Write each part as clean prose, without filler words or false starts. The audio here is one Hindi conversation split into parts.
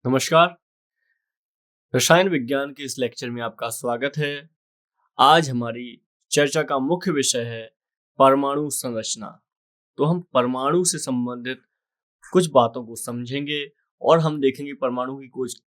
नमस्कार। रसायन विज्ञान के इस लेक्चर में आपका स्वागत है। आज हमारी चर्चा का मुख्य विषय है परमाणु संरचना। तो हम परमाणु से संबंधित कुछ बातों को समझेंगे और हम देखेंगे परमाणु की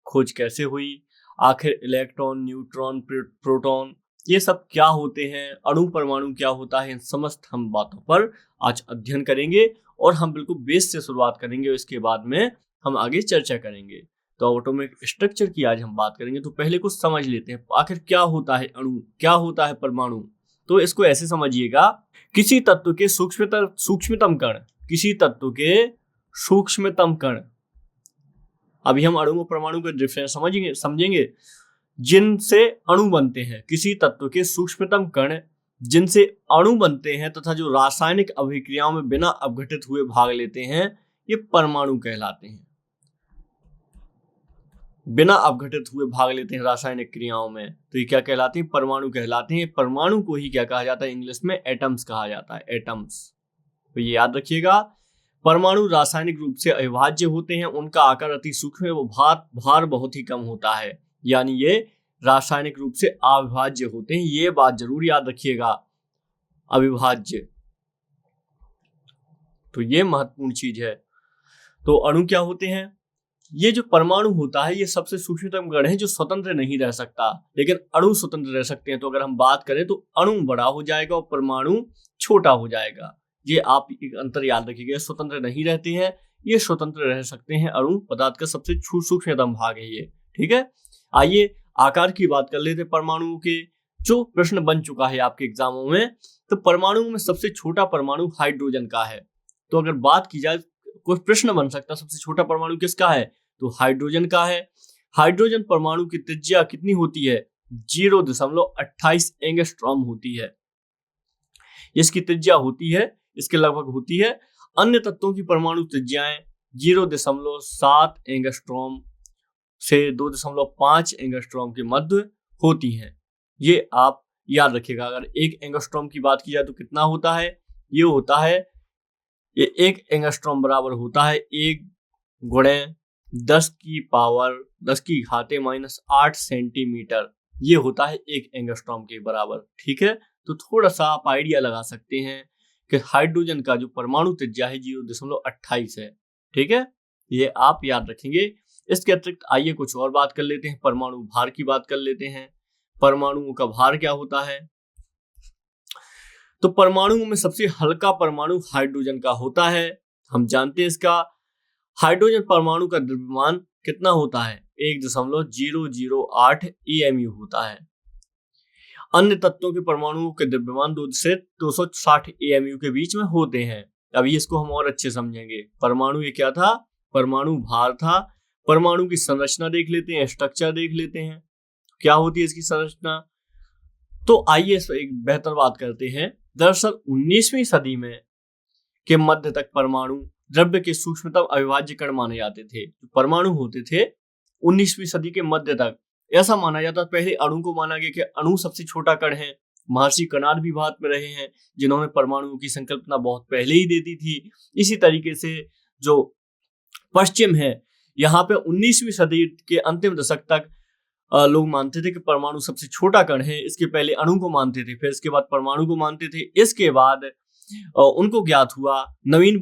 खोज कैसे हुई, आखिर इलेक्ट्रॉन, न्यूट्रॉन, प्रोटॉन ये सब क्या होते हैं, अणु परमाणु क्या होता है, इन समस्त हम बातों पर आज अध्ययन करेंगे और हम बिल्कुल बेस से शुरुआत करेंगे और इसके बाद में हम आगे चर्चा करेंगे। तो एटॉमिक स्ट्रक्चर की आज हम बात करेंगे। तो पहले कुछ समझ लेते हैं आखिर क्या होता है अणु, क्या होता है परमाणु। तो इसको ऐसे समझिएगा, किसी तत्व के सूक्ष्मतम कण, किसी तत्व के सूक्ष्मतम कण, अभी हम अणु और परमाणु का डिफरेंस समझेंगे जिनसे अणु बनते हैं, किसी तत्व के सूक्ष्मतम कण जिनसे अणु बनते हैं तथा जो रासायनिक अभिक्रियाओं में बिना अपघटित हुए भाग लेते हैं, ये परमाणु कहलाते हैं। बिना अपघटित हुए भाग लेते हैं रासायनिक क्रियाओं में, तो ये क्या कहलाते हैं? परमाणु कहलाते हैं। परमाणु को ही क्या कहा जाता है? इंग्लिश में एटम्स कहा जाता है, एटम्स। तो ये याद रखिएगा, परमाणु रासायनिक रूप से अविभाज्य होते हैं, उनका आकार अति सूक्ष्म है, वो भार बहुत ही कम होता है, यानी ये रासायनिक रूप से अविभाज्य होते हैं। ये बात जरूर याद रखिएगा, अविभाज्य, तो ये महत्वपूर्ण चीज है। तो अणु क्या होते हैं? ये जो परमाणु होता है ये सबसे सूक्ष्मतम कण है जो स्वतंत्र नहीं रह सकता, लेकिन अणु स्वतंत्र रह सकते हैं। तो अगर हम बात करें तो अणु बड़ा हो जाएगा और परमाणु छोटा हो जाएगा। ये आप एक अंतर याद रखिएगा, स्वतंत्र नहीं रहते हैं, ये स्वतंत्र रह सकते हैं। अणु पदार्थ का सबसे सूक्ष्मतम भाग है ये, ठीक है। आइए आकार की बात कर लेते हैं परमाणुओं के, जो प्रश्न बन चुका है आपके एग्जामों में। तो परमाणु में सबसे छोटा परमाणु हाइड्रोजन का है। तो अगर बात की जाए, कोई प्रश्न बन सकता है सबसे छोटा परमाणु किसका है, तो हाइड्रोजन का है। हाइड्रोजन परमाणु की त्रिज्या कितनी होती है? 0.28 एंगस्ट्रॉम होती है, इसकी त्रिज्या होती है, इसके लगभग होती है। अन्य तत्वों की परमाणु त्रिज्याएं 0.7 एंगस्ट्रॉम से 2.5 एंगस्ट्रॉम के मध्य होती हैं। ये आप याद रखिएगा। अगर 1 एंगस्ट्रॉम की बात की जाए तो कितना होता है? ये होता है, ये 1 एंगस्ट्रॉम बराबर होता है 1 गुणे 10⁻⁸ सेंटीमीटर। ये होता है 1 एंगस्ट्रॉम के बराबर, ठीक है। तो थोड़ा सा आप आइडिया लगा सकते हैं कि हाइड्रोजन का जो परमाणु त्रिज्या है 0.28 है, ठीक है। ये आप याद रखेंगे। इसके अतिरिक्त आइए कुछ और बात कर लेते हैं, परमाणु भार की बात कर लेते हैं। परमाणुओं का भार क्या होता है? तो परमाणुओं में सबसे हल्का परमाणु हाइड्रोजन का होता है, हम जानते हैं इसका। हाइड्रोजन परमाणु का द्रव्यमान कितना होता है? 1.008 EMU होता है। अन्य तत्वों के परमाणुओं के द्रव्यमान 2 से 260 EMU के बीच में होते हैं। अभी इसको हम और अच्छे समझेंगे। परमाणु ये क्या था? परमाणु भार था। परमाणु की संरचना देख लेते हैं, स्ट्रक्चर देख लेते हैं, क्या होती है इसकी संरचना। तो आइए एक बेहतर बात करते हैं। दरअसल 19वीं सदी में के मध्य तक परमाणु द्रव्य के सूक्ष्मतम अविभाज्य कण माने जाते थे। परमाणु होते थे 19वीं सदी के मध्य तक ऐसा माना जाता। पहले अणु को माना गया कि अणु सबसे छोटा कण है। महर्षि कणाद भी भारत में रहे हैं जिन्होंने परमाणु की संकल्पना बहुत पहले ही दे दी थी। इसी तरीके से जो पश्चिम है, यहाँ पे 19वीं सदी के अंतिम दशक तक लोग मानते थे कि परमाणु सबसे छोटा कण है। इसके पहले अणु को मानते थे, फिर इसके बाद परमाणु को मानते थे। इसके बाद उनको ज्ञात हुआ, नवीन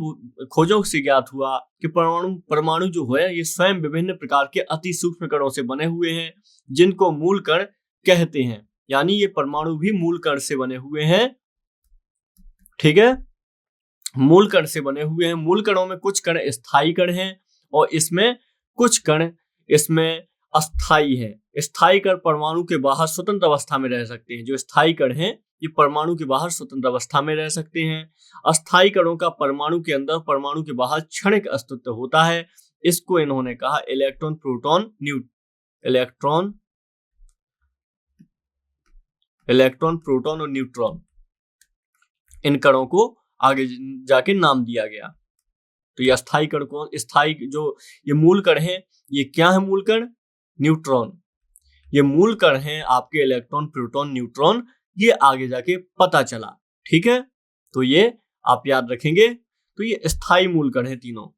खोजों से ज्ञात हुआ कि परमाणु जो है ये स्वयं विभिन्न प्रकार के अति सूक्ष्म कणों से बने हुए हैं जिनको मूल कण कहते हैं। यानी ये परमाणु भी मूल कण से बने हुए हैं, ठीक है। मूल कण से बने हुए हैं। मूल कणों में कुछ कण स्थायी कण हैं और इसमें कुछ कण इसमें अस्थायी है। स्थायी कण परमाणु के बाहर स्वतंत्र अवस्था में रह सकते हैं। जो स्थायी कण हैं ये परमाणु के बाहर स्वतंत्र अवस्था में रह सकते हैं। अस्थायी कणों का परमाणु के अंदर, परमाणु के बाहर क्षणिक अस्तित्व होता है। इसको इन्होंने कहा इलेक्ट्रॉन, प्रोटॉन, इलेक्ट्रॉन, प्रोटॉन और न्यूट्रॉन। इन कणों को आगे जाके नाम दिया गया। तो ये अस्थायी कण को, स्थायी जो ये मूल कण है, ये क्या है मूल कण? न्यूट्रॉन। ये मूल कण है आपके इलेक्ट्रॉन, प्रोटॉन, न्यूट्रॉन। ये आगे जाके पता चला, ठीक है। तो ये आप याद रखेंगे। तो ये स्थायी मूल कण है तीनों।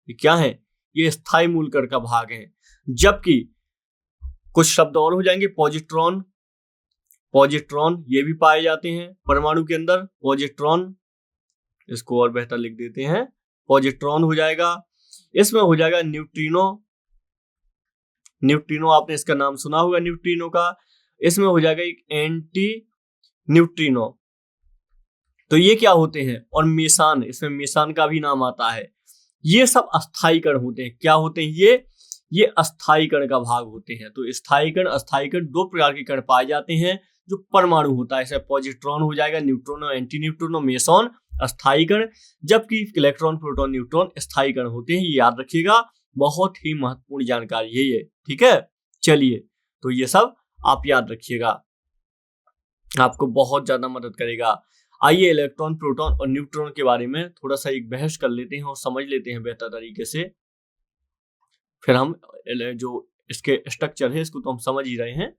ये क्या है? ये स्थायी मूलकण का भाग है। जबकि कुछ शब्द और हो जाएंगे, पॉजिट्रॉन, पॉजिट्रॉन ये भी पाए जाते हैं परमाणु के अंदर। पॉजिट्रॉन, इसको और बेहतर लिख देते हैं, पॉजिट्रॉन हो जाएगा। इसमें हो जाएगा न्यूट्रिनो, न्यूट्रिनो आपने इसका नाम सुना होगा न्यूट्रिनो का। इसमें हो जाएगा एक एंटी न्यूट्रिनो। तो ये क्या होते हैं? और मेसान, इसमें मेसान का भी नाम आता है। ये सब अस्थायी कण होते हैं। क्या होते हैं ये अस्थायी कण का भाग होते हैं। तो स्थायी कण, अस्थायी कण, दो प्रकार के कण पाए जाते हैं जो परमाणु होता है। जैसे पॉजिट्रॉन हो जाएगा, न्यूट्रॉनो, एंटी न्यूट्रिनो, मेसॉन अस्थायी कण, जबकि इलेक्ट्रॉन, प्रोटॉन, न्यूट्रॉन स्थायी कण होते हैं। ये याद रखिएगा, बहुत ही महत्वपूर्ण जानकारी है ये। ठीक है, चलिए, तो ये सब आप याद रखिएगा, आपको बहुत ज्यादा मदद करेगा। आइए इलेक्ट्रॉन, प्रोटॉन और न्यूट्रॉन के बारे में थोड़ा सा एक बहस कर लेते हैं और समझ लेते हैं बेहतर तरीके से। फिर हम जो इसके स्ट्रक्चर है इसको तो हम समझ ही रहे हैं,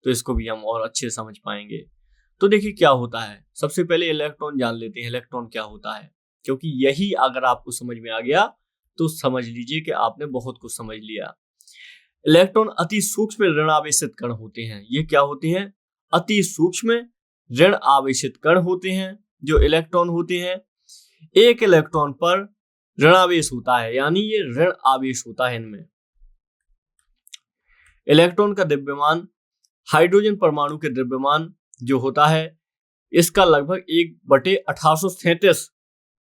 तो इसको भी हम और अच्छे से समझ पाएंगे। तो देखिए क्या होता है, सबसे पहले इलेक्ट्रॉन जान लेते हैं, इलेक्ट्रॉन क्या होता है, क्योंकि यही अगर आपको समझ में आ गया तो समझ लीजिए कि आपने बहुत कुछ समझ लिया। इलेक्ट्रॉन अति सूक्ष्म ऋण आवेशित कण होते हैं। ये क्या होते हैं? अति सूक्ष्म ऋण आवेशित कण होते हैं। जो इलेक्ट्रॉन होते हैं, एक इलेक्ट्रॉन पर ऋणावेश होता है, यानी ये ऋण आवेश होता है इनमें। इलेक्ट्रॉन का द्रव्यमान हाइड्रोजन परमाणु के द्रव्यमान जो होता है इसका लगभग 1/1837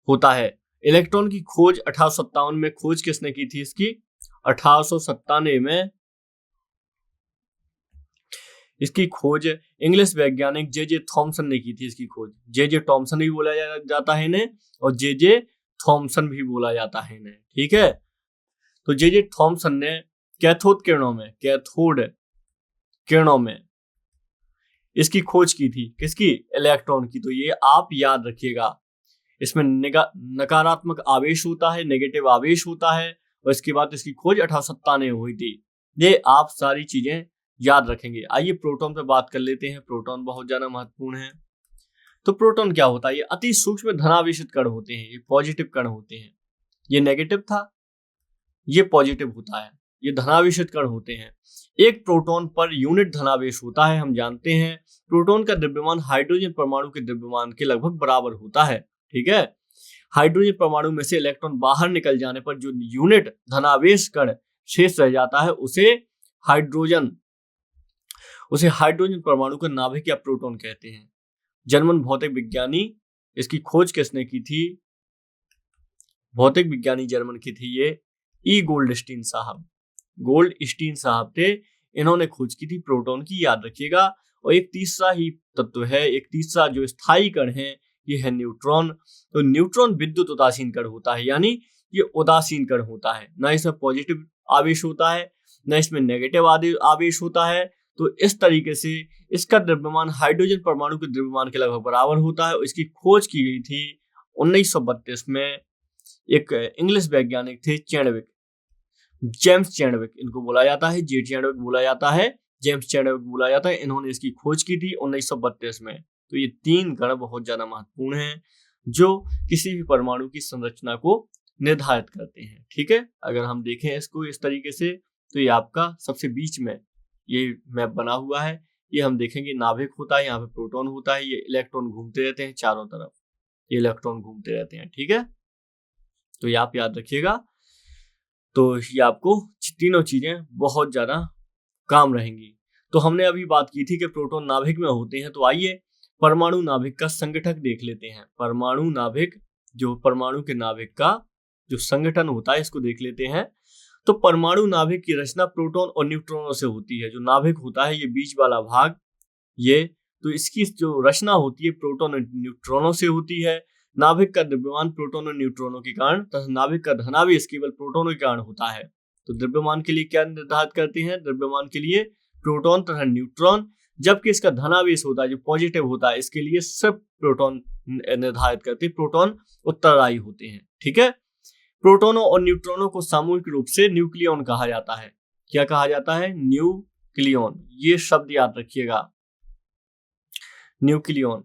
होता है। इलेक्ट्रॉन की खोज 1857 में खोज किसने की थी इसकी? 1897 में इसकी खोज इंग्लिश वैज्ञानिक जे थॉमसन ने की थी। इसकी खोज जे थॉमसन भी बोला जाता है इन्हें, और जे थॉमसन भी बोला जाता है इन्हें। ठीक है, तो जे थॉमसन ने कैथोड किरणों में इसकी खोज की थी। किसकी? इलेक्ट्रॉन की। तो ये आप याद रखिएगा, इसमें नकारात्मक आवेश होता है, नेगेटिव आवेश होता है, और इसके बाद इसकी खोज 1897 में हुई थी। ये आप सारी चीजें याद रखेंगे। आइए प्रोटॉन पे बात कर लेते हैं। प्रोटॉन बहुत ज्यादा महत्वपूर्ण है। तो प्रोटॉन क्या होता है? ये अति सूक्ष्म धनावेशित कण होते हैं, ये पॉजिटिव कण होते हैं। ये नेगेटिव था, ये पॉजिटिव होता है, ये धनावेशित कण होते हैं। एक प्रोटॉन पर यूनिट धनावेश होता है। हम जानते हैं प्रोटॉन का द्रव्यमान हाइड्रोजन परमाणु के द्रव्यमान के लगभग बराबर होता है। ठीक है, हाइड्रोजन परमाणु में से इलेक्ट्रॉन बाहर निकल जाने पर जो यूनिट धनावेश कण शेष रह जाता है उसे हाइड्रोजन परमाणु का नाभिक या प्रोटॉन कहते हैं। जर्मन भौतिक विज्ञानी, इसकी खोज किसने की थी? भौतिक विज्ञानी जर्मन की थी ये ई गोल्डस्टीन साहब थे। इन्होंने खोज की थी प्रोटॉन की, याद रखिएगा। और एक तीसरा ही तत्व है, एक तीसरा जो स्थायी कण है, ये है न्यूट्रॉन। तो न्यूट्रॉन विद्युत उदासीन कण होता है, यानी ये उदासीन कण होता है, ना इसमें पॉजिटिव आवेश होता है ना इसमें नेगेटिव आवेश होता है। तो इस तरीके से इसका द्रव्यमान हाइड्रोजन परमाणु के द्रव्यमान के लगभग बराबर होता है। और इसकी खोज की गई थी 1932 में। एक इंग्लिश वैज्ञानिक थे जेम्स चैडविक, इनको बोला जाता है, जेम्स चैडविक बोला जाता है। इन्होंने इसकी खोज की थी 1932 में। तो ये तीन कण बहुत ज्यादा महत्वपूर्ण हैं जो किसी भी परमाणु की संरचना को निर्धारित करते हैं। ठीक है, अगर हम देखें इसको इस तरीके से, तो ये आपका सबसे बीच में ये मैप बना हुआ है। ये हम देखेंगे नाभिक होता है, यहाँ पे प्रोटॉन होता है, ये इलेक्ट्रॉन घूमते रहते हैं चारों तरफ, ये इलेक्ट्रॉन घूमते रहते हैं। ठीक है, तो ये आप याद रखिएगा। तो ये आपको तीनों चीजें बहुत ज्यादा काम रहेंगी। तो हमने अभी बात की थी कि प्रोटॉन नाभिक में होते हैं। तो आइए परमाणु नाभिक का संगठक देख लेते हैं। परमाणु नाभिक, जो परमाणु के नाभिक का जो संगठन होता है, इसको देख लेते हैं। तो परमाणु नाभिक की रचना प्रोटॉन और न्यूट्रॉनों से होती है। जो नाभिक होता है, ये बीच वाला भाग, ये, तो इसकी जो रचना होती है प्रोटॉन और न्यूट्रॉनों से होती है। नाभिक का द्रव्यमान प्रोटॉन और न्यूट्रॉनों के कारण तथा नाभिक का धनावेश केवल प्रोटॉनों के कारण होता है। तो द्रव्यमान के लिए क्या निर्धारित करते हैं? द्रव्यमान के लिए प्रोटॉन तथा न्यूट्रॉन, जबकि इसका धनावेश होता है जो पॉजिटिव होता है, इसके लिए सिर्फ प्रोटॉन निर्धारित करते हैं। प्रोटॉन उत्तरदायी होते हैं। ठीक है, प्रोटॉनों और न्यूट्रॉनों को सामूहिक रूप से न्यूक्लियॉन कहा जाता है। क्या कहा जाता है? न्यूक्लियॉन। ये शब्द याद रखिएगा, न्यूक्लियॉन।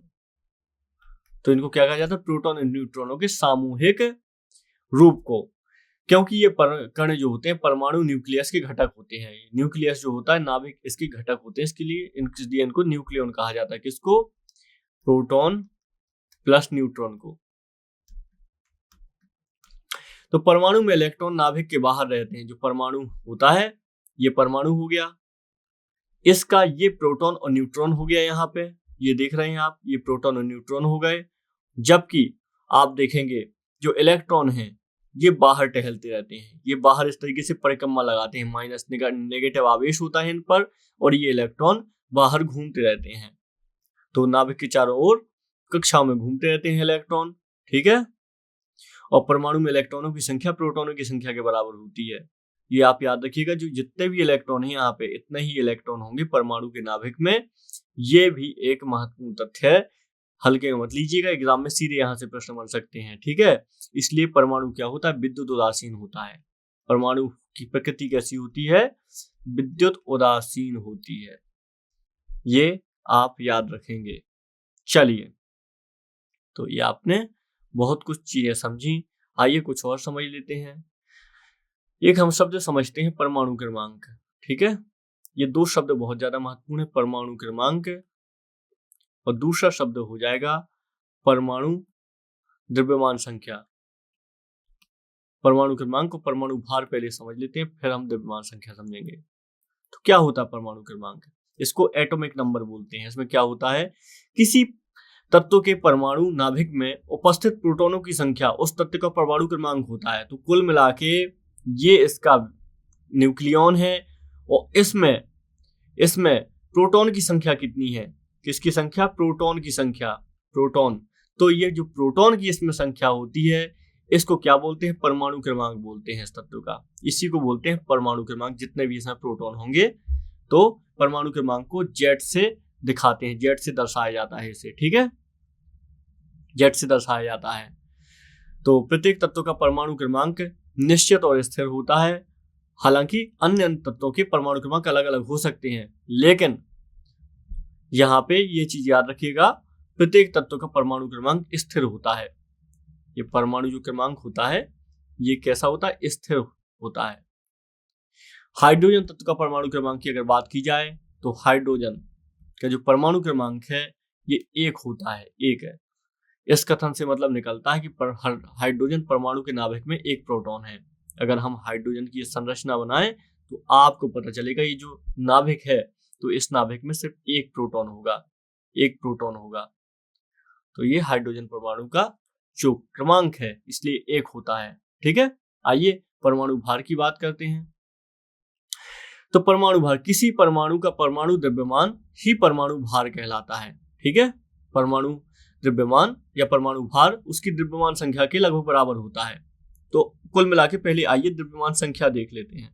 तो इनको क्या कहा जाता है? प्रोटॉन और न्यूट्रॉनों के सामूहिक रूप को। क्योंकि ये कण जो होते हैं परमाणु न्यूक्लियस के घटक होते हैं। न्यूक्लियस जो होता है नाभिक इसके घटक होते हैं, इसके लिए इनको न्यूक्लियन कहा जाता है। किसको? प्रोटॉन प्लस न्यूट्रॉन को। तो परमाणु में इलेक्ट्रॉन नाभिक के बाहर रहते हैं। जो परमाणु होता है ये परमाणु हो गया, इसका ये प्रोटॉन और न्यूट्रॉन हो गया। यहाँ पे ये देख रहे हैं आप, ये प्रोटॉन और न्यूट्रॉन हो गए। जबकि आप देखेंगे जो इलेक्ट्रॉन हैं ये बाहर टहलते रहते हैं, ये बाहर इस तरीके से परिक्रमा लगाते हैं, माइनस नेगेटिव आवेश होता है इन पर, और ये इलेक्ट्रॉन बाहर घूमते रहते हैं। तो नाभिक के चारों ओर कक्षाओं में घूमते रहते हैं इलेक्ट्रॉन, ठीक है। और परमाणु में इलेक्ट्रॉनों की संख्या प्रोटॉनों की संख्या के बराबर होती है। ये आप याद रखिएगा, जो जितने भी इलेक्ट्रॉन हैं यहाँ पे इतने ही इलेक्ट्रॉन होंगे परमाणु के नाभिक में। ये भी एक महत्वपूर्ण तथ्य है, हल्के में मत लीजिएगा, एग्जाम में सीधे यहाँ से प्रश्न बन सकते हैं, ठीक है। इसलिए परमाणु क्या होता है? विद्युत उदासीन होता है। परमाणु की प्रकृति कैसी होती है? विद्युत उदासीन होती है। ये आप याद रखेंगे। चलिए, तो ये आपने बहुत कुछ चीजें समझी। आइए कुछ और समझ लेते हैं। एक हम शब्द समझते हैं परमाणु क्रमांक, ठीक है। ये दो शब्द बहुत ज्यादा महत्वपूर्ण है, परमाणु क्रमांक और दूसरा शब्द हो जाएगा परमाणु द्रव्यमान संख्या। परमाणु क्रमांक और परमाणु भार पहले समझ लेते हैं, फिर हम द्रव्यमान संख्या समझेंगे। तो क्या होता है परमाणु क्रमांक? इसको एटॉमिक नंबर बोलते हैं। इसमें क्या होता है? किसी तत्व के परमाणु नाभिक में उपस्थित प्रोटॉनों की संख्या उस तत्व का परमाणु क्रमांक होता है। तो कुल मिला के ये इसका न्यूक्लियॉन है, और इसमें प्रोटॉन की संख्या कितनी है? किसकी संख्या? प्रोटॉन की संख्या, प्रोटॉन। तो ये जो प्रोटॉन की इसमें संख्या होती है इसको क्या बोलते हैं? परमाणु क्रमांक बोलते हैं इस तत्व का। इसी को बोलते हैं परमाणु क्रमांक। जितने भी इसमें प्रोटॉन होंगे तो परमाणु क्रमांक को जेड से दिखाते हैं, जेड से दर्शाया जाता है इसे, ठीक है, जेड से दर्शाया जाता है। तो प्रत्येक तत्व का परमाणु क्रमांक निश्चित और स्थिर होता है। हालांकि अन्य तत्वों के परमाणु क्रमांक अलग अलग हो सकते हैं, लेकिन यहाँ पे ये चीज याद रखिएगा, प्रत्येक तत्व का परमाणु क्रमांक स्थिर होता है। ये परमाणु जो क्रमांक होता है ये कैसा होता है? स्थिर होता है। हाइड्रोजन तत्व का परमाणु क्रमांक की अगर बात की जाए तो हाइड्रोजन का जो परमाणु क्रमांक है ये 1 होता है, 1 है। इस कथन से मतलब निकलता है कि हाइड्रोजन परमाणु के नाभिक में 1 प्रोटॉन है। अगर हम हाइड्रोजन की संरचना बनाएं तो आपको पता चलेगा ये जो नाभिक है तो इस नाभिक में सिर्फ 1 प्रोटॉन होगा, 1 प्रोटॉन होगा। तो ये हाइड्रोजन परमाणु का जो क्रमांक है इसलिए 1 होता है, ठीक है। आइए परमाणु भार की बात करते हैं। तो परमाणु भार, किसी परमाणु का परमाणु द्रव्यमान ही परमाणु भार कहलाता है, ठीक है। परमाणु द्रव्यमान या परमाणु भार उसकी द्रव्यमान संख्या के लगभग बराबर होता है। तो कुल मिला के पहले आइए द्रव्यमान संख्या देख लेते हैं।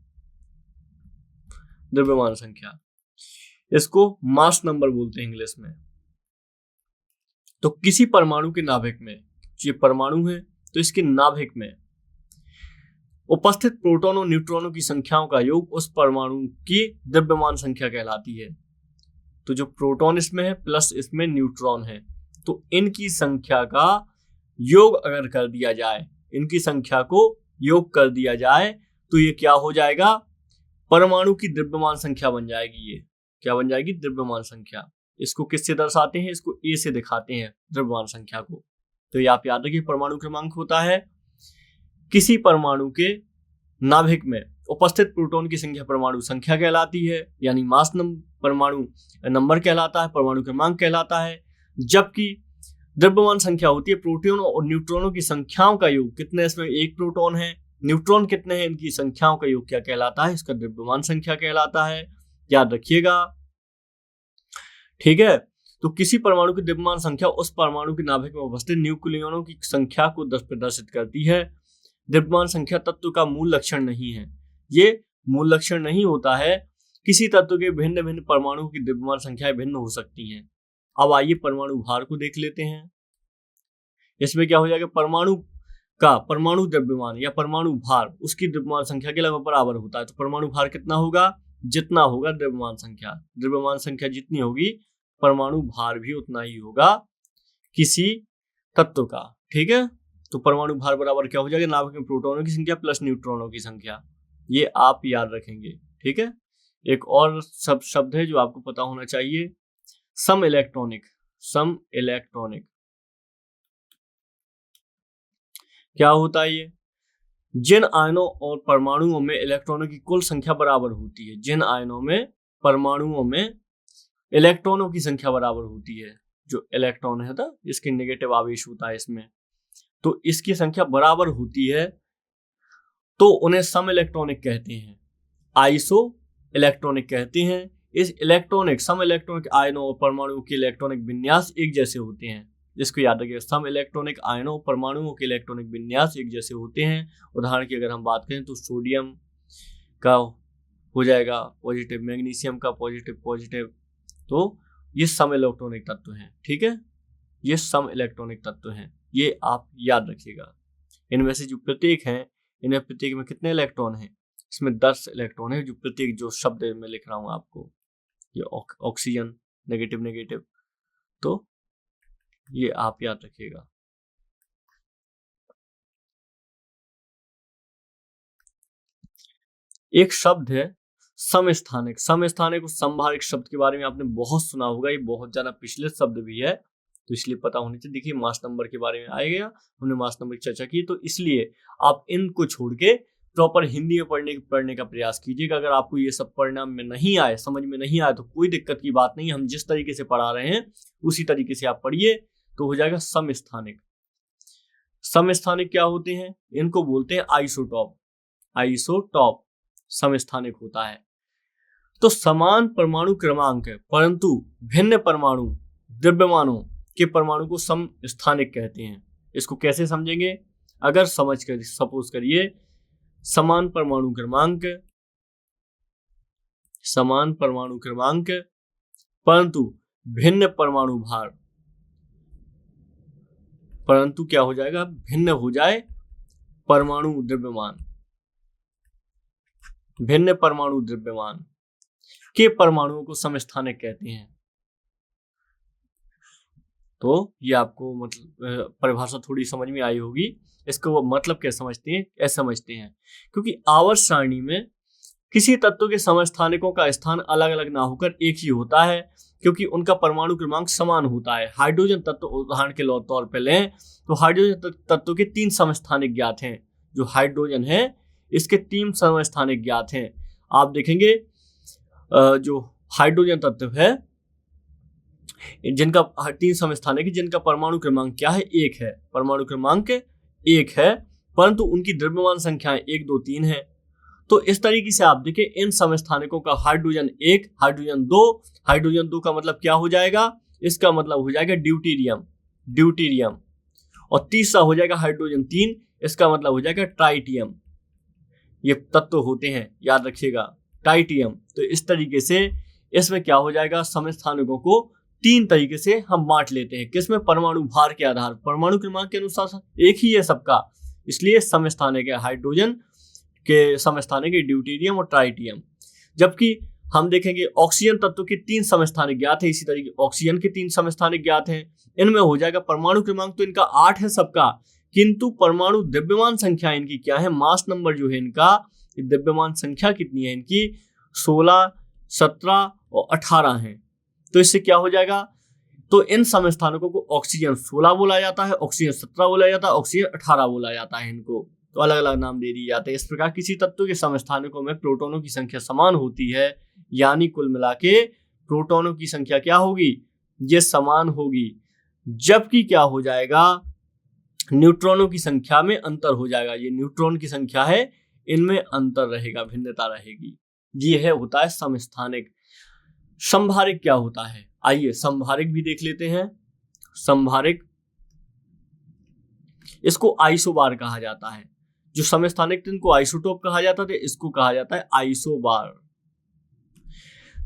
द्रव्यमान संख्या, इसको मास नंबर बोलते हैं इंग्लिश में। तो किसी परमाणु के नाभिक में, ये परमाणु है तो इसके नाभिक में उपस्थित प्रोटॉन और न्यूट्रॉनों की संख्याओं का योग उस परमाणु की द्रव्यमान संख्या कहलाती है। तो जो प्रोटॉन इसमें है प्लस इसमें न्यूट्रॉन है, तो इनकी संख्या का योग अगर कर दिया जाए, इनकी संख्या को योग कर दिया जाए तो ये क्या हो जाएगा? परमाणु की द्रव्यमान संख्या बन जाएगी। ये क्या बन जाएगी? द्रव्यमान संख्या। इसको किससे दर्शाते हैं? इसको ए से दिखाते हैं द्रव्यमान संख्या को। तो ये आप याद रखिए, परमाणु क्रमांक होता है किसी परमाणु के नाभिक में उपस्थित प्रोटॉन की संख्या परमाणु संख्या कहलाती है, यानी मास परमाणु नंबर कहलाता है, परमाणु क्रमांक कहलाता है। जबकि द्रव्यमान संख्या होती है प्रोटॉन और न्यूट्रॉनों की संख्याओं का योग। कितने इसमें? 1 प्रोटॉन है, न्यूट्रॉन कितने हैं, इनकी संख्याओं का योग क्या कहलाता है? इसका द्रव्यमान संख्या कहलाता है। याद रखिएगा, ठीक है। तो किसी परमाणु की द्रव्यमान संख्या उस परमाणु के नाभिक में उपस्थित न्यूक्लियनों की संख्या को प्रदर्शित करती है। द्रव्यमान संख्या तत्व का मूल लक्षण नहीं है। ये मूल लक्षण नहीं होता है। किसी तत्व के भिन्न भिन्न परमाणुओं की द्रव्यमान संख्याएं भिन्न हो सकती हैं। अब आइए परमाणु भार को देख लेते हैं। इसमें क्या हो जाएगा? परमाणु का परमाणु द्रव्यमान या परमाणु भार उसकी द्रव्यमान संख्या के लगभग बराबर होता है। तो परमाणु भार कितना होगा? जितना होगा द्रव्यमान संख्या। द्रव्यमान संख्या जितनी होगी परमाणु भार भी उतना ही होगा किसी तत्व का, ठीक है। तो परमाणु भार बराबर क्या हो जाएगा, नाभिक में प्रोटॉनों की संख्या प्लस न्यूट्रॉनों की संख्या। ये आप याद रखेंगे, ठीक है। एक और शब्द है जो आपको पता होना चाहिए, सम इलेक्ट्रॉनिक। सम इलेक्ट्रॉनिक क्या होता है ये, जिन आयनों और परमाणुओं में इलेक्ट्रॉनों की कुल संख्या बराबर होती है, जिन आयनों में परमाणुओं में इलेक्ट्रॉनों की संख्या बराबर होती है, जो इलेक्ट्रॉन है था इसके नेगेटिव आवेश होता है इसमें, तो इसकी संख्या बराबर होती है तो उन्हें सम इलेक्ट्रॉनिक कहते हैं, आइसो इलेक्ट्रॉनिक कहते हैं। इस इलेक्ट्रॉनिक सम इलेक्ट्रॉनिक आयनों और परमाणुओं के इलेक्ट्रॉनिक विन्यास एक जैसे होते हैं, इसको याद रखिए, सम इलेक्ट्रॉनिक आयनों और परमाणुओं के इलेक्ट्रॉनिक विन्यास एक जैसे होते हैं। उदाहरण की अगर हम बात करें तो सोडियम का हो जाएगा पॉजिटिव, मैग्नीशियम का पॉजिटिव पॉजिटिव, तो ये सम इलेक्ट्रॉनिक तत्व हैं, ठीक है, ये सम इलेक्ट्रॉनिक तत्व हैं, ये आप याद रखिएगा। इनमें से जो प्रत्येक हैं, इनमें प्रत्येक में कितने इलेक्ट्रॉन हैं, इसमें 10 इलेक्ट्रॉन है, जो प्रत्येक जो शब्द में लिख रहा हूं आपको, ये ऑक्सीजन नेगेटिव नेगेटिव, तो ये आप याद रखिएगा। एक शब्द है समस्थानिक। समस्थानिक और संभारिक शब्द के बारे में आपने बहुत सुना होगा, ये बहुत ज्यादा पिछले शब्द भी है, तो इसलिए पता होनी चाहिए। देखिए मास नंबर के बारे में आएगा, हमने मास नंबर की चर्चा की, तो इसलिए आप इनको छोड़ के प्रॉपर हिंदी में पढ़ने का प्रयास कीजिएगा। अगर आपको ये सब पढ़ना में नहीं आए, समझ में नहीं आए, तो कोई दिक्कत की बात नहीं, हम जिस तरीके से पढ़ा रहे हैं उसी तरीके से आप पढ़िए तो हो जाएगा समस्थानिक। समस्थानिक क्या होते हैं, इनको बोलते हैं आइसोटॉप। आइसोटॉप समस्थानिक होता है। तो समान परमाणु क्रमांक है परंतु भिन्न परमाणु द्रव्यमानों के परमाणु को समस्थानिक कहते हैं। इसको कैसे समझेंगे, अगर समझ कर सपोज करिए समान परमाणु क्रमांक परंतु भिन्न परमाणु भार, परंतु क्या हो जाएगा, भिन्न हो जाए परमाणु द्रव्यमान, भिन्न परमाणु द्रव्यमान के परमाणुओं को समस्थानिक कहते हैं। तो ये आपको मतलब परिभाषा थोड़ी समझ में आई होगी। इसको वो मतलब क्या समझते हैं, ऐसे समझते हैं क्योंकि आवर्त सारणी में किसी तत्व के समस्थानिकों का स्थान अलग अलग ना होकर एक ही होता है क्योंकि उनका परमाणु क्रमांक समान होता है। हाइड्रोजन तत्व उदाहरण के तौर पर लें तो हाइड्रोजन तत्व के 3 समस्थानिक ज्ञात हैं। जो हाइड्रोजन है इसके 3 समस्थानिक ज्ञात हैं। आप देखेंगे जो हाइड्रोजन तत्व है जिनका 3 समस्थानिक है, जिनका परमाणु क्रमांक क्या है, 1 है, परमाणु क्रमांक 1 है, परंतु उनकी द्रव्यमान संख्याएं 1 2 3 है। तो इस तरीके से आप देखें इन समस्थानिकों का हाइड्रोजन 1, हाइड्रोजन 2, हाइड्रोजन 2 का मतलब क्या हो जाएगा, इसका मतलब हो जाएगा ड्यूटीरियम, और तीसरा हो जाएगा हाइड्रोजन 3, इसका मतलब हो जाएगा ट्राइटियम। ये तत्व होते हैं, याद रखिएगा, ट्राइटियम। तो इस तरीके से इसमें क्या हो जाएगा, समस्थानिकों को 3 तरीके से हम बांट लेते हैं, किसमें, परमाणु भार के आधार, परमाणु क्रमांक के अनुसार एक ही है सबका, इसलिए समस्थानिक है हाइड्रोजन के, समस्थानिक है ड्यूटीरियम और ट्राइटियम। जबकि हम देखेंगे ऑक्सीजन तत्व के 3 समस्थानिक ज्ञात है, इसी तरीके ऑक्सीजन के 3 समस्थानिक ज्ञात हैं। इनमें हो जाएगा परमाणु क्रमांक तो इनका 8 है सबका, किंतु परमाणु द्रव्यमान संख्या इनकी क्या है, मास नंबर जो है इनका, द्रव्यमान संख्या कितनी है इनकी, 16, 17 और 18 है। तो इससे क्या हो जाएगा, तो इन समस्थानिकों को ऑक्सीजन 16 बोला जाता है, ऑक्सीजन 17 बोला जाता है, ऑक्सीजन 18 बोला जाता है, इनको तो अलग अलग नाम दे दिए जाते हैं। इस प्रकार किसी तत्व के समस्थानिकों में प्रोटॉनों की संख्या समान होती है, यानी कुल मिला के प्रोटॉनों की संख्या क्या होगी, ये समान होगी। जबकि क्या हो जाएगा, न्यूट्रॉनों की संख्या में अंतर हो जाएगा, ये न्यूट्रॉन की संख्या है इनमें अंतर रहेगा, भिन्नता रहेगी। ये है होता है समस्थानिक। संभारिक क्या होता है, आइए संभारिक भी देख लेते हैं। संभारिक, इसको आइसोबार कहा जाता है। जो समस्थानिक थे इनको आइसोटोप कहा जाता था, इसको कहा जाता है आइसोबार।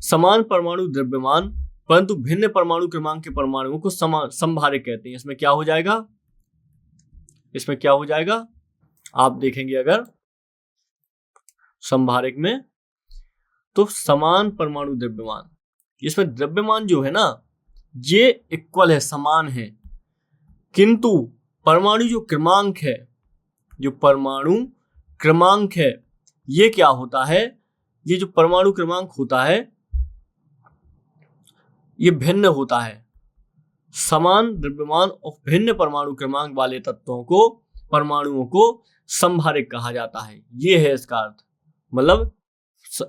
समान परमाणु द्रव्यमान परंतु भिन्न परमाणु क्रमांक के परमाणुओं को संभारिक कहते हैं। इसमें क्या हो जाएगा, इसमें क्या हो जाएगा, आप देखेंगे अगर संभारिक में तो समान परमाणु द्रव्यमान, इसमें द्रव्यमान जो है ना ये इक्वल है, समान है, किंतु परमाणु जो क्रमांक है, जो परमाणु क्रमांक है, ये क्या होता है, ये जो परमाणु क्रमांक होता है ये भिन्न होता है। समान द्रव्यमान और भिन्न परमाणु क्रमांक वाले तत्वों को, परमाणुओं को समभारिक कहा जाता है। ये है इसका अर्थ। मतलब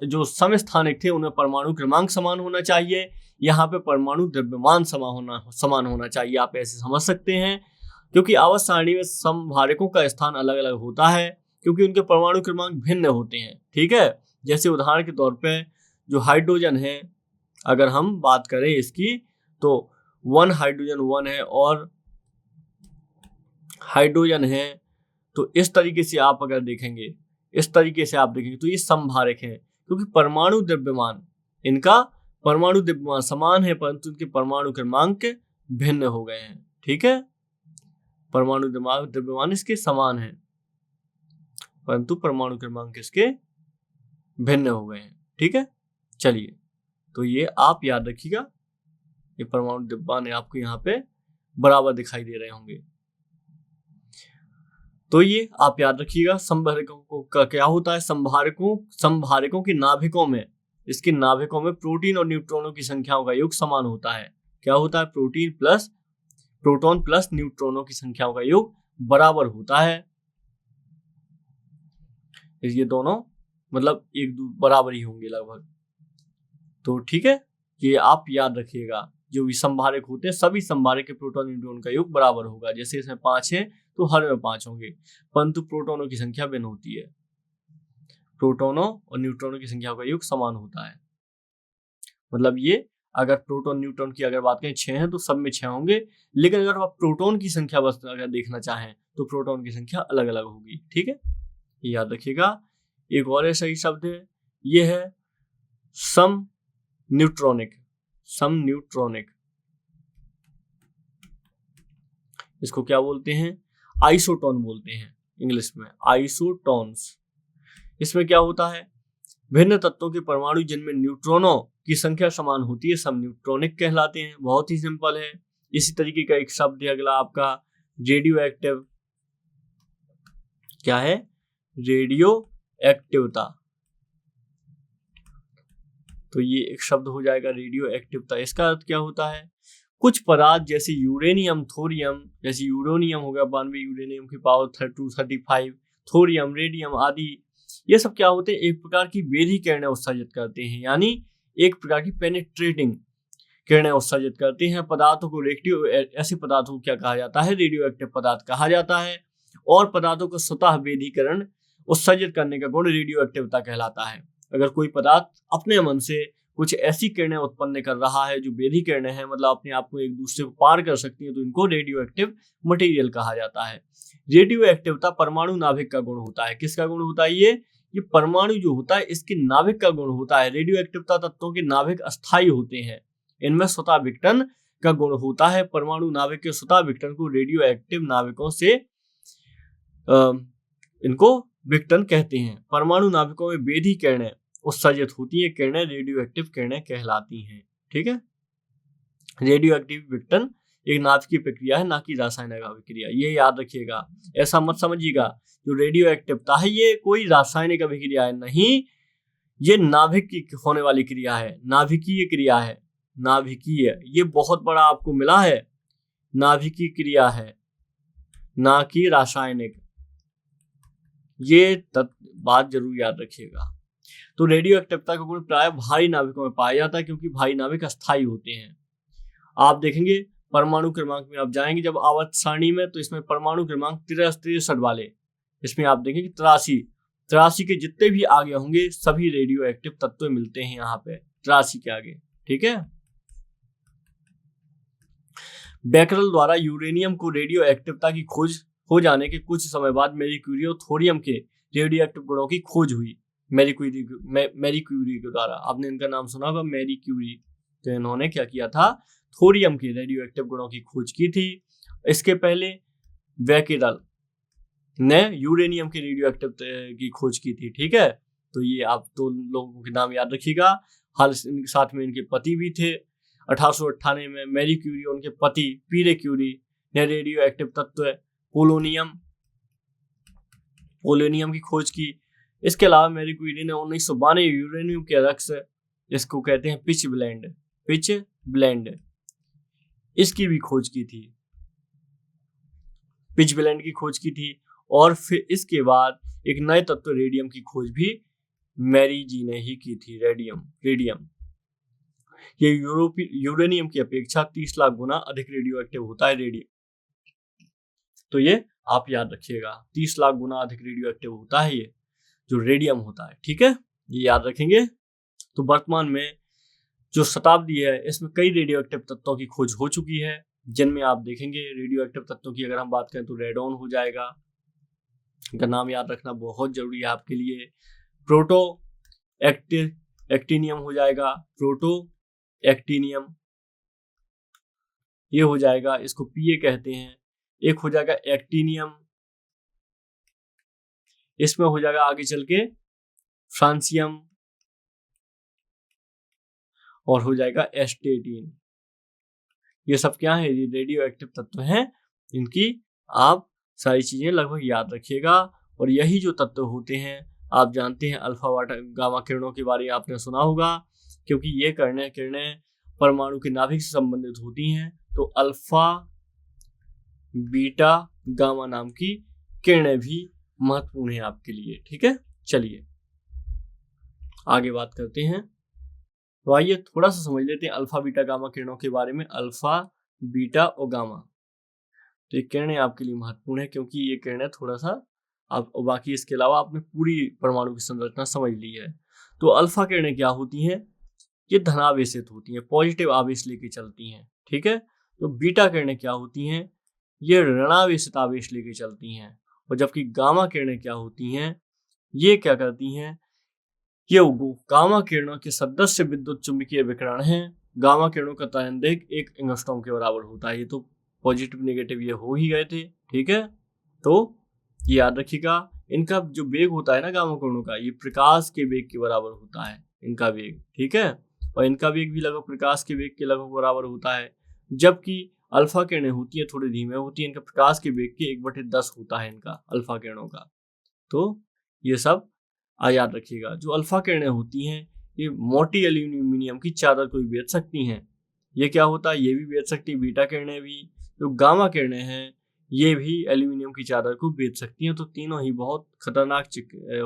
जो समस्थानिक थे उनमें परमाणु क्रमांक समान होना चाहिए, यहाँ पे परमाणु द्रव्यमान समान होना चाहिए। आप ऐसे समझ सकते हैं, क्योंकि आवर्त सारणी में समभारकों का स्थान अलग अलग होता है क्योंकि उनके परमाणु क्रमांक भिन्न होते हैं। ठीक है, जैसे उदाहरण के तौर पे जो हाइड्रोजन है, अगर हम बात करें इसकी, तो 1 हाइड्रोजन 1 है और हाइड्रोजन है, तो इस तरीके से आप अगर देखेंगे, इस तरीके से आप देखेंगे तो ये समभारक हैं, क्योंकि परमाणु द्रव्यमान, इनका परमाणु द्रव्यमान समान है परंतु इनके परमाणु क्रमांक भिन्न हो गए हैं। ठीक है, परमाणु द्रव्यमान इसके समान है परंतु परमाणु क्रमांक इसके भिन्न हो गए हैं। ठीक है, चलिए, तो ये आप याद रखिएगा, ये परमाणु द्रव्यमान आपको यहाँ पे बराबर दिखाई दे रहे होंगे, तो ये आप याद रखिएगा। समभारकों का क्या होता है, समभारकों के नाभिकों में, इसके नाभिकों में प्रोटीन और न्यूट्रॉनों की संख्याओं का योग समान होता है। क्या होता है, प्रोटॉन प्लस न्यूट्रॉनों की संख्याओं का योग बराबर होता है। ये दोनों मतलब एक बराबर ही होंगे लगभग। तो ठीक है, ये आप याद रखिएगा, जो भी संभारक होते हैं सभी संभारक के प्रोटॉन न्यूट्रॉन का योग बराबर होगा। जैसे इसमें 5 है तो हर में 5 होंगे, परंतु प्रोटॉनों की संख्या भिन्न होती है। प्रोटॉनों और न्यूट्रॉनों की संख्या का योग समान होता है। मतलब ये, अगर प्रोटॉन न्यूट्रॉन की अगर बात करें 6 है तो सब में 6 होंगे, लेकिन अगर आप प्रोटॉन की संख्या बस अगर देखना चाहें तो प्रोटॉन की संख्या अलग अलग होगी। ठीक है, ये याद रखिएगा। एक और ऐसा ही शब्द है, ये है सम न्यूट्रॉनिक। इसको क्या बोलते हैं, आइसोटोन बोलते हैं इंग्लिश में, आइसोटोन्स। इसमें क्या होता है, भिन्न तत्वों के परमाणु जिनमें न्यूट्रॉनों की संख्या समान होती है सब न्यूट्रॉनिक कहलाते हैं। बहुत ही सिंपल है। इसी तरीके का एक शब्द है अगला आपका रेडियो एक्टिव। क्या है, रेडियो एक्टिवता। तो ये एक शब्द हो जाएगा रेडियो एक्टिवता। इसका अर्थ क्या होता है, कुछ पदार्थ जैसे यूरेनियम, थोरियम, जैसे यूरेनियम हो गया 92, यूरेनियम की पावर 235, थोरियम, रेडियम आदि, ये सब क्या होते हैं, एक प्रकार की वेधी किरणें उत्सर्जित करते हैं, यानी एक प्रकार की पेनिट्रेटिंग किरणें उत्सर्जित करते हैं। पदार्थों को ऐसे पदार्थों को क्या कहा जाता है, रेडियो एक्टिव पदार्थ कहा जाता है। और पदार्थों को स्वतः वेधीकरण उत्सर्जित करने का गुण रेडियो एक्टिवता कहलाता है। अगर कोई पदार्थ अपने मन से कुछ ऐसी किरणें उत्पन्न कर रहा है जो वेधी किरणें हैं, मतलब अपने आप को एक दूसरे को पार कर सकती है, तो इनको रेडियो एक्टिव मटेरियल कहा जाता है। रेडियो एक्टिवता परमाणु नाभिक का गुण होता है। किसका गुण होता है, ये परमाणु जो होता है इसके नाभिक का गुण होता है। रेडियो एक्टिवता तत्वों के नाभिक अस्थायी होते हैं, इनमें स्वतः विघटन का गुण होता है। परमाणु नाभिक के स्वतः विघटन को रेडियो एक्टिव नाभिकों से इनको विघटन कहते हैं। परमाणु नाभिकों में वेधी किरणें उत्सर्जित होती है, किरणें रेडियो एक्टिव किरणें कहलाती हैं। ठीक है, रेडियो एक्टिव विघटन एक नाभिकीय प्रक्रिया है, ना कि रासायनिक अभिक्रिया। ये याद रखिएगा, ऐसा मत समझिएगा जो रेडियो एक्टिवता है ये कोई रासायनिक अभिक्रिया है, नहीं, ये नाभिक की होने वाली क्रिया है, नाभिकीय क्रिया है। नाभिकीय, ये बहुत बड़ा आपको मिला है, नाभिकीय क्रिया है, ना कि रासायनिक। ये बात जरूर याद रखिएगा। तो रेडियो एक्टिवता का गुण प्राय भारी नाभिकों में पाया जाता है, क्योंकि भारी नाभिक अस्थायी होते हैं। आप देखेंगे परमाणु क्रमांक में आप जाएंगे जब आवर्त सारणी में, तो इसमें परमाणु क्रमांक 63 वाले, इसमें आप देखेंगे 83 के जितने भी आगे होंगे सभी रेडियो एक्टिव तत्व मिलते हैं यहाँ पे 83 के आगे। ठीक है, बेकरल द्वारा यूरेनियम को रेडियो एक्टिवता की खोज हो जाने के कुछ समय बाद मैरी क्यूरी और थोरियम के रेडियो एक्टिव गुणों की खोज हुई। मैरी क्यूरी के द्वारा, आपने इनका नाम सुना होगा, मैरी क्यूरी। तो इन्होंने क्या किया था, थोरियम के रेडियो एक्टिव गुणों की खोज की थी। इसके पहले बेकरल ने यूरेनियम के रेडियो एक्टिव की खोज की थी। ठीक है, तो ये आप दो लोगों के नाम याद रखिएगा। हाल इनके साथ में इनके पति भी थे। 1898 में मैरी क्यूरी और उनके पति पीरे क्यूरी ने रेडियो एक्टिव तत्व पोलोनियम की खोज की। इसके अलावा मैरी क्यूरी ने 1992 यूरेनियम के रक्स, इसको कहते हैं पिच ब्लेंड, इसकी भी खोज की थी, पिच ब्लेंड की खोज की थी। और फिर इसके बाद एक नए तत्व रेडियम की खोज भी मैरी जी ने ही की थी, रेडियम। ये यूरेनियम की अपेक्षा 30 लाख गुना अधिक रेडियो एक्टिव होता है रेडियम। तो ये आप याद रखिएगा, 30 लाख गुना अधिक रेडियो एक्टिव होता है ये जो रेडियम होता है, ठीक है, ये याद रखेंगे। तो वर्तमान में जो शताब्दी है इसमें कई रेडियो एक्टिव तत्वों की खोज हो चुकी है, जिनमें आप देखेंगे रेडियो एक्टिव तत्वों की अगर हम बात करें तो रेडॉन हो जाएगा, इनका नाम याद रखना बहुत जरूरी है आपके लिए। प्रोटो एक्टिनियम हो जाएगा, प्रोटो एक्टिनियम ये हो जाएगा, इसको पीए कहते हैं। एक हो जाएगा एक्टिनियम, इसमें हो जाएगा आगे चल के फ्रांसियम, और हो जाएगा एस्टेटिन। ये सब क्या है, रेडियो एक्टिव तत्व हैं, इनकी आप सारी चीजें लगभग याद रखिएगा। और यही जो तत्व होते हैं, आप जानते हैं अल्फा गामा किरणों के बारे में आपने सुना होगा, क्योंकि ये किरणें परमाणु के नाभिक से संबंधित होती हैं। तो अल्फा बीटा गामा नाम की किरणें भी महत्वपूर्ण है आपके लिए, ठीक है। चलिए आगे बात करते हैं। तो आइए थोड़ा सा समझ लेते हैं अल्फा बीटा गामा किरणों के बारे में। अल्फा बीटा और गामा, तो ये किरणें आपके लिए महत्वपूर्ण है, क्योंकि ये किरणें थोड़ा सा आप, बाकी इसके अलावा आपने पूरी परमाणु की संरचना समझ ली है। तो अल्फा किरणें क्या होती हैं, ये धनावेशित होती हैं, पॉजिटिव आवेश लेके चलती हैं, ठीक है। तो बीटा किरणें क्या होती हैं, ये ऋणावेशित आवेश लेके चलती हैं। और जबकि गामा किरणें क्या होती हैं, ये क्या करती हैं, ये गामा किरणों के सदस्य विद्युत चुंबकीय विकिरण हैं। गामा किरणों का तरंगदैर्घ्य 1 एंगस्ट्रॉम के बराबर होता है। ये तो पॉजिटिव नेगेटिव ये हो ही गए थे, ठीक है। तो ये याद रखिएगा, इनका जो वेग होता है ना गामा किरणों का, ये प्रकाश के वेग के बराबर होता है इनका वेग, ठीक है। और इनका वेग भी लगभग प्रकाश के वेग के लगभग बराबर होता है। जबकि अल्फा किरणें होती है थोड़ी धीमे होती है, इनका प्रकाश के वेग के 1/10 होता है इनका अल्फा किरणों का। तो ये सब याद रखिएगा। जो अल्फा किरणें होती हैं ये मोटी एल्यूमिनियम की चादर को भी बेच सकती हैं। ये क्या होता है, ये भी बेच सकती है, बीटा किरणें भी। जो गामा किरणें हैं ये भी एल्यूमिनियम की चादर को बेच सकती हैं। तो तीनों ही बहुत खतरनाक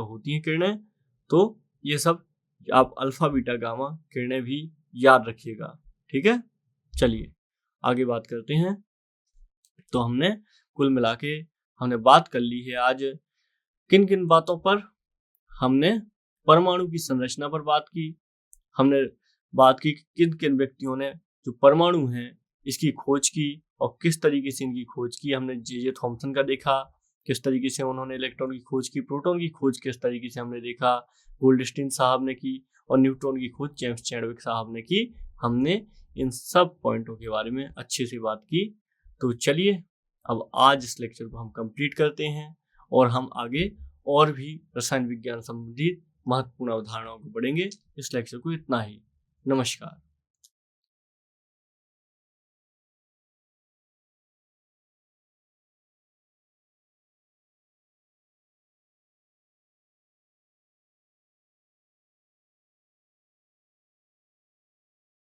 होती हैं किरणें। तो ये सब आप अल्फा बीटा गामा किरणें भी याद रखिएगा, ठीक है। चलिए आगे बात करते हैं। तो हमने कुल मिला के हमने बात कर ली है आज किन किन बातों पर, हमने परमाणु की संरचना पर बात की, हमने बात की किन किन व्यक्तियों ने जो परमाणु हैं इसकी खोज की और किस तरीके से इनकी खोज की। हमने जे थॉमसन का देखा, किस तरीके से उन्होंने इलेक्ट्रॉन की खोज की, प्रोटॉन की खोज किस तरीके से हमने देखा, गोल्डस्टीन साहब ने की, और न्यूट्रॉन की खोज जेम्स चैडविक साहब ने की। हमने इन सब पॉइंटों के बारे में अच्छे से बात की। तो चलिए अब आज इस लेक्चर को हम कंप्लीट करते हैं और हम आगे और भी रसायन विज्ञान संबंधित महत्वपूर्ण अवधारणाओं को पढ़ेंगे। इस लेक्चर को इतना ही। नमस्कार।